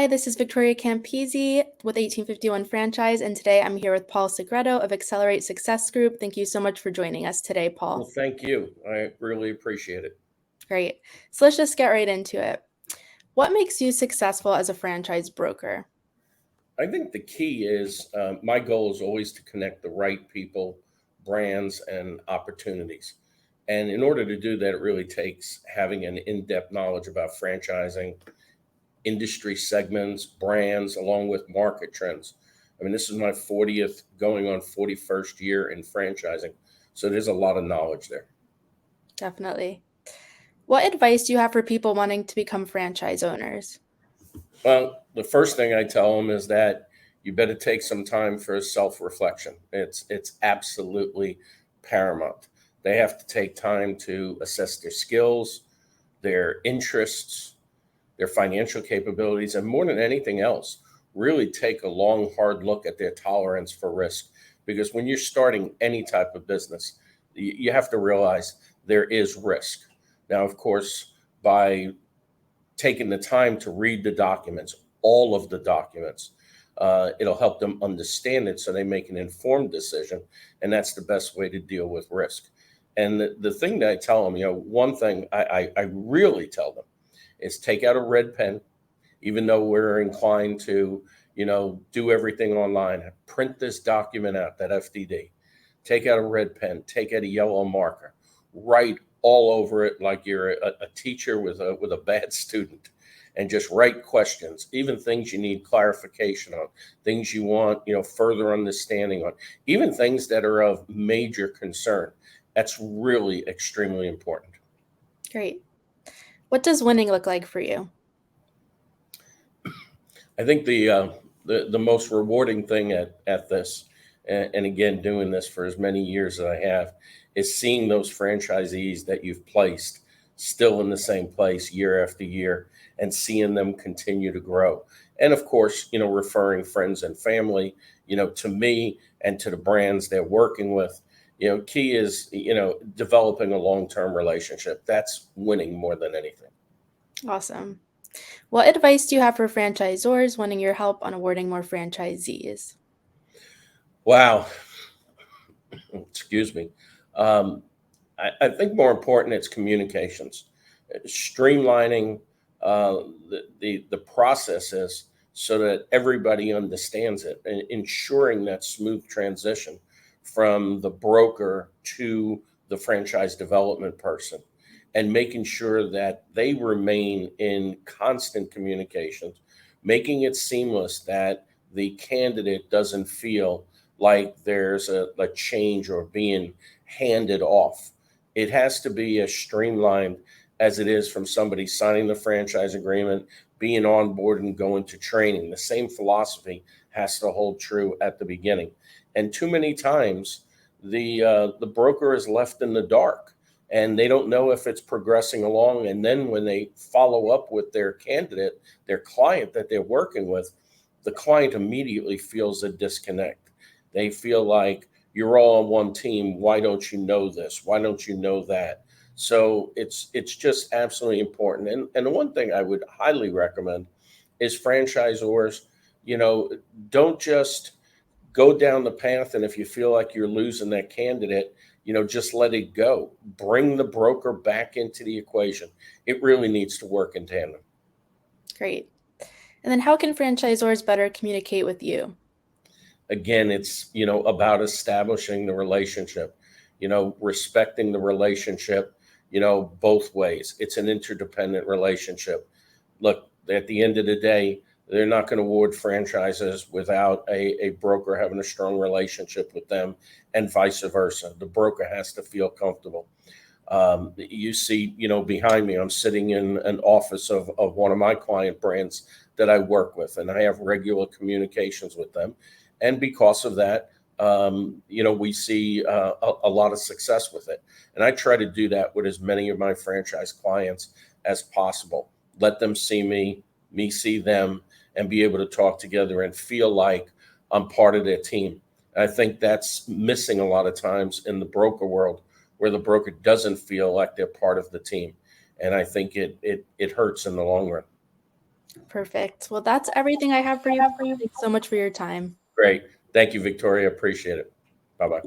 Hi, this is Victoria Campisi with 1851 Franchise, and today I'm here with Paul Segreto of Acceler8Success Group. Thank you so much for joining us today, Paul. Well, thank you. I really appreciate it. Great. So let's just get right into it. What makes you successful as a franchise broker? I think the key is my goal is always to connect the right people, brands, and opportunities. And in order to do that, it really takes having an in-depth knowledge about franchising, industry segments, brands, along with market trends. I mean, this is my 40th, going on 41st year in franchising. So there's a lot of knowledge there. Definitely. What advice do you have for people wanting to become franchise owners? Well, the first thing I tell them is that you better take some time for self-reflection. It's absolutely paramount. They have to take time to assess their skills, their interests, their financial capabilities, and more than anything else, really take a long, hard look at their tolerance for risk. Because when you're starting any type of business, you have to realize there is risk. Now, of course, by taking the time to read the documents, all of the documents, it'll help them understand it so they make an informed decision. And that's the best way to deal with risk. And the thing that I tell them, one thing I really tell them is take out a red pen, even though we're inclined to, do everything online. Print this document out, that FDD. Take out a red pen, take out a yellow marker, write all over it like you're a teacher with a bad student, and just write questions, even things you need clarification on, things you want, further understanding on, even things that are of major concern. That's really extremely important. Great. What does winning look like for you? I think the most rewarding thing at this, and again, doing this for as many years as I have, is seeing those franchisees that you've placed still in the same place year after year, and seeing them continue to grow. And of course, referring friends and family, to me and to the brands they're working with. Key is, developing a long-term relationship. That's winning more than anything. Awesome. What advice do you have for franchisors wanting your help on awarding more franchisees? Wow. Excuse me. Um, I think more important, it's communications, streamlining the processes so that everybody understands it, and ensuring that smooth transition from the broker to the franchise development person, and making sure that they remain in constant communications, making it seamless that the candidate doesn't feel like there's a change or being handed off. It has to be as streamlined as it is from somebody signing the franchise agreement, being on board, and going to training. The same philosophy has to hold true at the beginning. And too many times, the broker is left in the dark, and they don't know if it's progressing along. And then when they follow up with their candidate, their client that they're working with, the client immediately feels a disconnect. They feel like, you're all on one team. Why don't you know this? Why don't you know that? So it's just absolutely important. And the one thing I would highly recommend is franchisors, don't just go down the path, and if you feel like you're losing that candidate, just let it go. Bring the broker back into the equation. It really needs to work in tandem. Great. And then how can franchisors better communicate with you? Again, it's, about establishing the relationship, respecting the relationship, both ways. It's an interdependent relationship. Look, at the end of the day, they're not going to award franchises without a broker having a strong relationship with them, and vice versa. The broker has to feel comfortable. You see, behind me, I'm sitting in an office of one of my client brands that I work with, and I have regular communications with them. And because of that, we see a lot of success with it. And I try to do that with as many of my franchise clients as possible. Let them see me see them, and be able to talk together and feel like I'm part of their team. I think that's missing a lot of times in the broker world, where the broker doesn't feel like they're part of the team. And I think it hurts in the long run. Perfect. Well, that's everything I have for you. Thanks so much for your time. Great. Thank you, Victoria. Appreciate it. Bye-bye.